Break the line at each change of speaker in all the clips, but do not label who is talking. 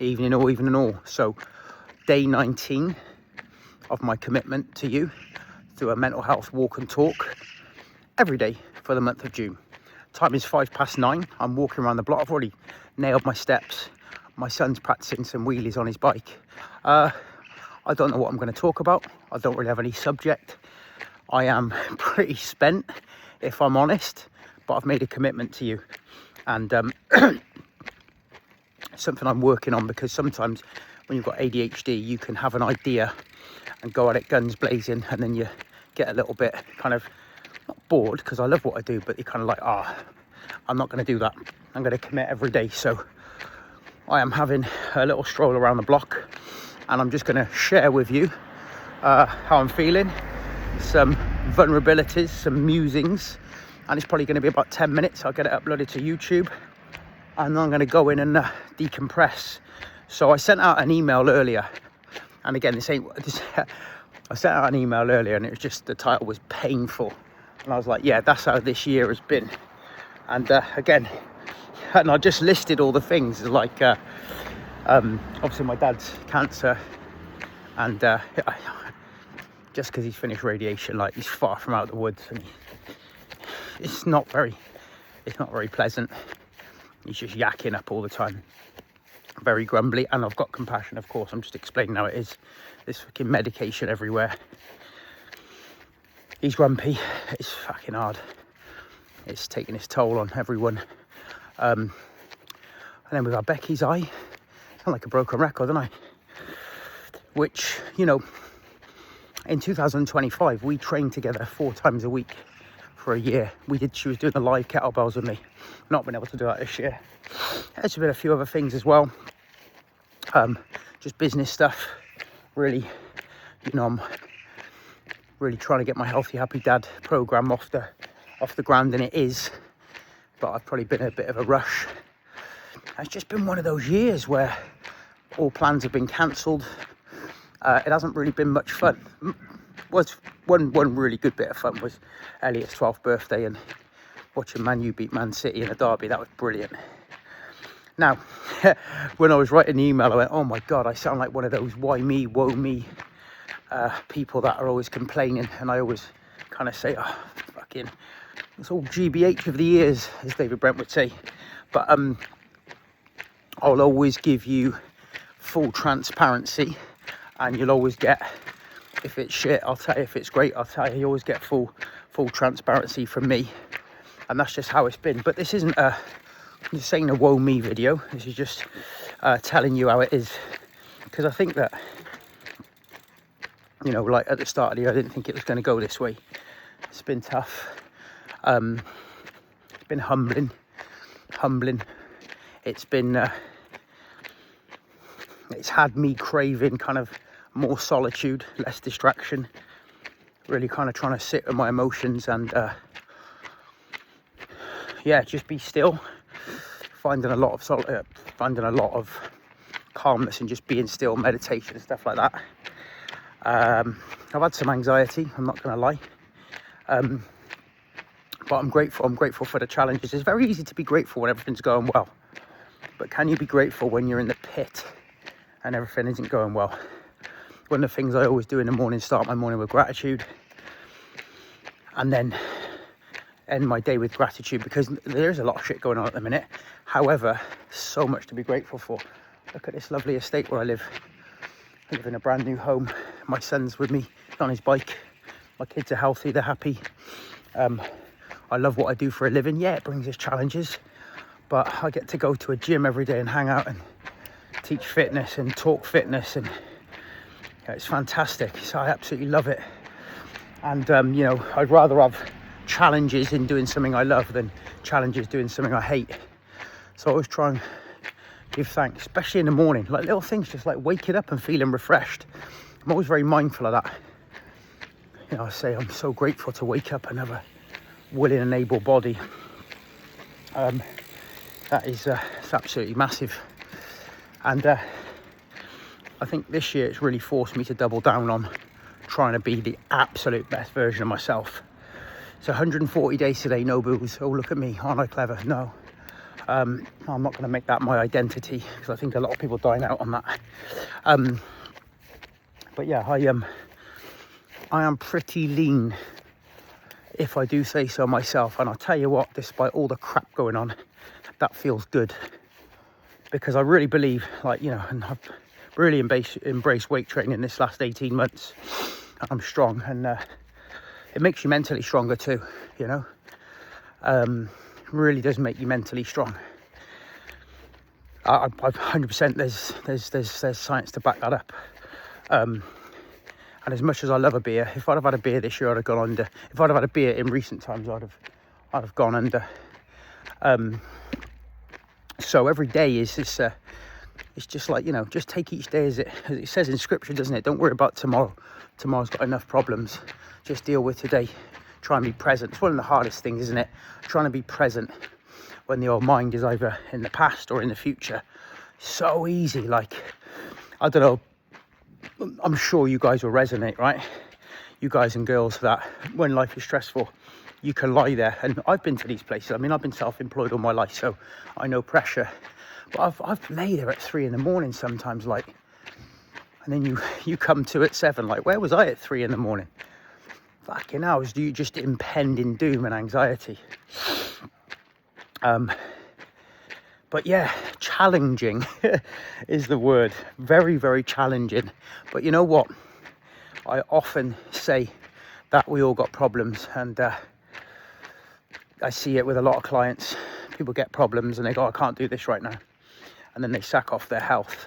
evening and all. So day 19 of my commitment to you, to a mental health walk and talk every day for the month of June. Time is 9:05. I'm walking around the block. I've already nailed my steps. My son's practicing some wheelies on his bike. I don't know what I'm going to talk about. I don't really have any subject. I am pretty spent, if I'm honest, but I've made a commitment to you. And something I'm working on, because sometimes when you've got ADHD, you can have an idea and go at it guns blazing, and then you get a little bit kind of, not bored, because I love what I do, but you're kind of like, I'm not going to do that. I'm going to commit every day. So I am having a little stroll around the block, and I'm just going to share with you how I'm feeling, some vulnerabilities, some musings, and it's probably going to be about 10 minutes. I'll get it uploaded to YouTube, and I'm going to go in and decompress. So I sent out an email earlier, and again, I sent out an email earlier, and it was just, the title was painful, and I was like, yeah, that's how this year has been. And again, and I just listed all the things, like obviously my dad's cancer, and just because he's finished radiation, like, he's far from out of the woods, and it's not very pleasant. He's just yakking up all the time, very grumbly, and I've got compassion, of course. I'm just explaining how it is. There's fucking medication everywhere. He's grumpy. It's fucking hard. It's taking its toll on everyone. And then we've got Becky's eye. I sound like a broken record, don't I? Which, you know, in 2025, we trained together 4 times a week for a year. She was doing the live kettlebells with me. Not been able to do that this year. There's been a few other things as well. Just business stuff. Really, you know, I'm really trying to get my Healthy Happy Dad program off the ground, and it is. But I've probably been in a bit of a rush. It's just been one of those years where all plans have been cancelled. It hasn't really been much fun. Was one really good bit of fun was Elliot's 12th birthday and watching Man U beat Man City in a derby. That was brilliant. Now, when I was writing the email, I went, oh my God, I sound like one of those why me, woe me people that are always complaining. And I always kind of say, oh, fucking, it's all GBH of the years, as David Brent would say. But I'll always give you full transparency, and you'll always get, if it's shit, I'll tell you. If it's great, I'll tell you. You always get full transparency from me, and that's just how it's been. But this isn't just saying a woe me video. This is just telling you how it is, because I think that, you know, like at the start of the year, I didn't think it was going to go this way. It's been tough. It's been humbling. It's been it's had me craving kind of more solitude, less distraction, really kind of trying to sit with my emotions and yeah, just be still, finding a lot of calmness and just being still, meditation, stuff like that. I've had some anxiety, I'm not going to lie, but I'm grateful for the challenges. It's very easy to be grateful when everything's going well, but can you be grateful when you're in the pit and everything isn't going well? One of the things I always do in the morning, start my morning with gratitude, and then end my day with gratitude, because there's a lot of shit going on at the minute. However, so much to be grateful for. Look at this lovely estate where I live. I live in a brand new home. My son's with me on his bike. My kids are healthy, they're happy. I love what I do for a living. Yeah, it brings us challenges, but I get to go to a gym every day and hang out and teach fitness and talk fitness, and yeah, it's fantastic. So I absolutely love it. And you know, I'd rather have challenges in doing something I love than challenges doing something I hate. So I always try and give thanks, especially in the morning, like little things, just like waking up and feeling refreshed. I'm always very mindful of that. You know, I say I'm so grateful to wake up and have a willing and able body. That is it's absolutely massive. And I think this year it's really forced me to double down on trying to be the absolute best version of myself. So 140 days today, no booze. Oh, look at me, aren't I clever? No. I'm not going to make that my identity, because I think a lot of people dine out on that. But yeah, I am pretty lean, if I do say so myself. And I'll tell you what, despite all the crap going on, that feels good, because I really believe, like, you know, and I've really embraced weight training this last 18 months. I'm strong, and it makes you mentally stronger too, you know. Really does make you mentally strong. I 100%, there's science to back that up. And as much as I love a beer, if I'd have had a beer this year, I'd have gone under. If I'd have had a beer in recent times, I'd have gone under. So every day is this. It's just like, you know, just take each day as it says in scripture, doesn't it? Don't worry about tomorrow. Tomorrow's got enough problems. Just deal with today. Try and be present. It's one of the hardest things, isn't it? Trying to be present when your mind is either in the past or in the future. So easy. Like, I don't know. I'm sure you guys will resonate, right? You guys and girls, that when life is stressful, you can lie there. And I've been to these places. I mean, I've been self-employed all my life, so I know pressure. But I've lay there at 3 a.m. sometimes, like, and then you come to at 7. Like, where was I at 3 a.m? Fucking hell, was you just impending doom and anxiety. But yeah, challenging is the word. Very, very challenging. But you know what? I often say that we all got problems, and I see it with a lot of clients. People get problems and they go, I can't do this right now. And then they sack off their health.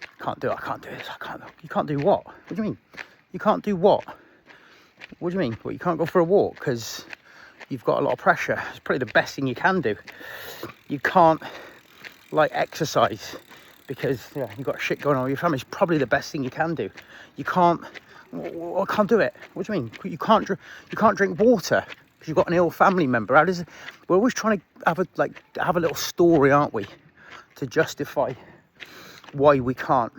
I can't do this. You can't do what? What do you mean? You can't do what? What do you mean? Well, you can't go for a walk because you've got a lot of pressure. It's probably the best thing you can do. You can't, like, exercise because you've got shit going on with your family. It's probably the best thing you can do. You can't. I can't do it. What do you mean? You can't drink water because you've got an ill family member. How does it? We're always trying to have a little story, aren't we, to justify why we can't.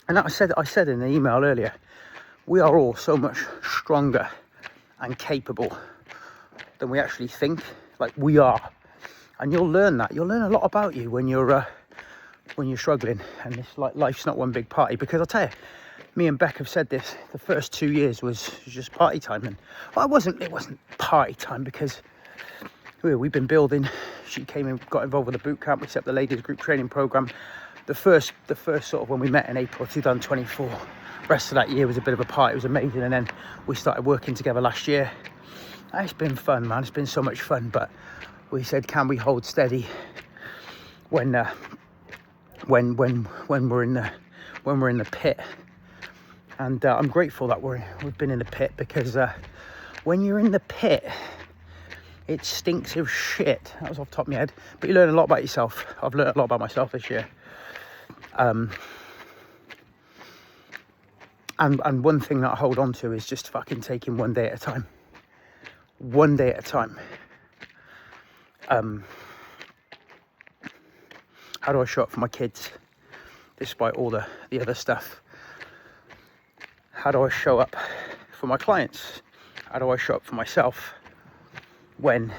And I said in the email earlier, we are all so much stronger and capable than we actually think. Like, we are. And you'll learn that. You'll learn a lot about you when you're struggling. And it's like, life's not one big party. Because I'll tell you, me and Beck have said this, the first 2 years was just party time. And it wasn't party time because we've been building. She came in, got involved with the boot camp. We set up the ladies group training program. The first sort of when we met in April 2024. Rest of that year was a bit of a party. It was amazing. And then we started working together last year. And it's been fun, man. It's been so much fun. But we said, can we hold steady when we're in the pit? And I'm grateful that we've been in the pit, because when you're in the pit, it stinks of shit. That was off the top of my head. But you learn a lot about yourself. I've learned a lot about myself this year. And one thing that I hold on to is just fucking taking one day at a time. One day at a time. How do I show up for my kids despite all the other stuff? How do I show up for my clients? How do I show up for myself when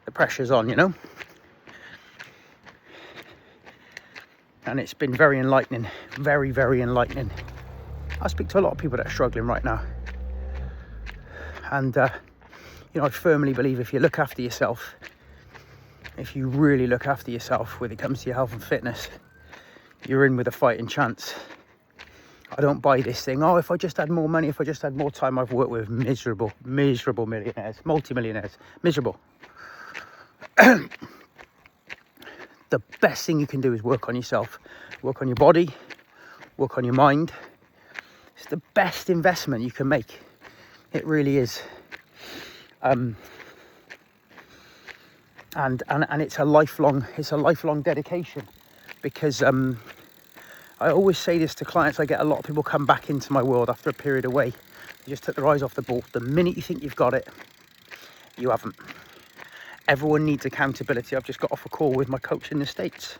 the pressure's on, you know? And it's been very enlightening. Very, very enlightening. I speak to a lot of people that are struggling right now. And, I firmly believe if you look after yourself, if you really look after yourself when it comes to your health and fitness, you're in with a fighting chance. I don't buy this thing, if I just had more money, if I just had more time. I've worked with miserable millionaires, multi-millionaires, miserable. The best thing you can do is work on yourself, work on your body, work on your mind. It's the best investment you can make. It really is. And it's a lifelong dedication, because I always say this to clients. I get a lot of people come back into my world after a period away. They just took their eyes off the ball. The minute you think you've got it, you haven't. Everyone needs accountability. I've just got off a call with my coach in the States.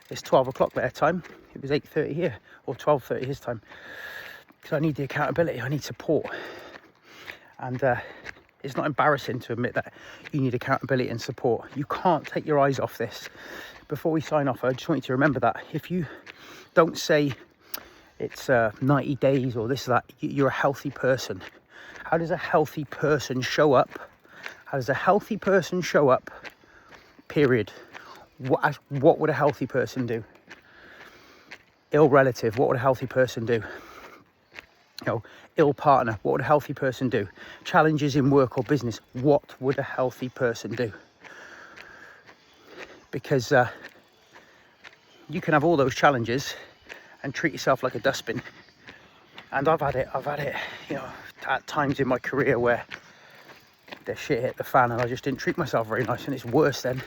It's 12 o'clock their time. It was 8:30 here, or 12:30 his time. Because I need the accountability. I need support. And It's not embarrassing to admit that you need accountability and support. You can't take your eyes off this. Before we sign off, I just want you to remember that. If you don't say it's 90 days or this or that, you're a healthy person. How does a healthy person show up? How does a healthy person show up? Period. What would a healthy person do? Ill relative, what would a healthy person do? You know, ill partner, what would a healthy person do? Challenges in work or business, what would a healthy person do? Because you can have all those challenges and treat yourself like a dustbin. And I've had it, you know, at times in my career where the shit hit the fan and I just didn't treat myself very nice, and it's worse then,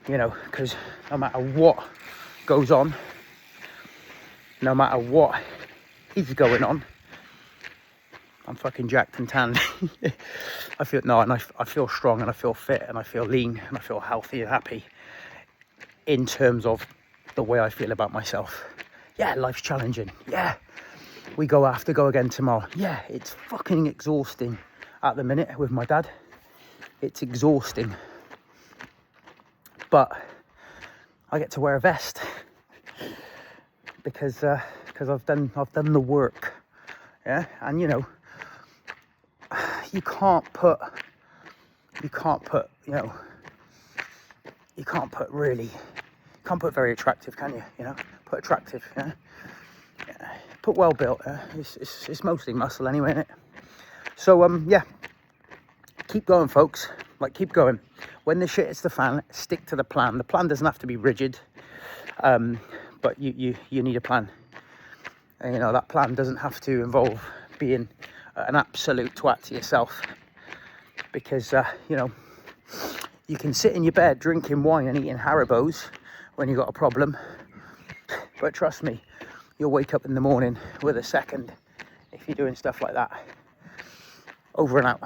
you know, because no matter what goes on, no matter what is going on, I'm fucking jacked and tanned. I feel strong, and I feel fit, and I feel lean, and I feel healthy and happy in terms of the way I feel about myself. Yeah, life's challenging. Yeah, we go again tomorrow. Yeah, it's fucking exhausting at the minute with my dad. It's exhausting, but I get to wear a vest because I've done the work. Yeah, and you know, you can't put very attractive, can you? You know, put attractive, yeah. Put well built. It's mostly muscle anyway, isn't it? So yeah, keep going, folks. Like, keep going. When the shit hits the fan, stick to the plan. The plan doesn't have to be rigid, but you need a plan. And you know, that plan doesn't have to involve being an absolute twat to yourself, because you know, you can sit in your bed drinking wine and eating Haribos when you've got a problem, but trust me, you'll wake up in the morning with a second if you're doing stuff like that. Over and out.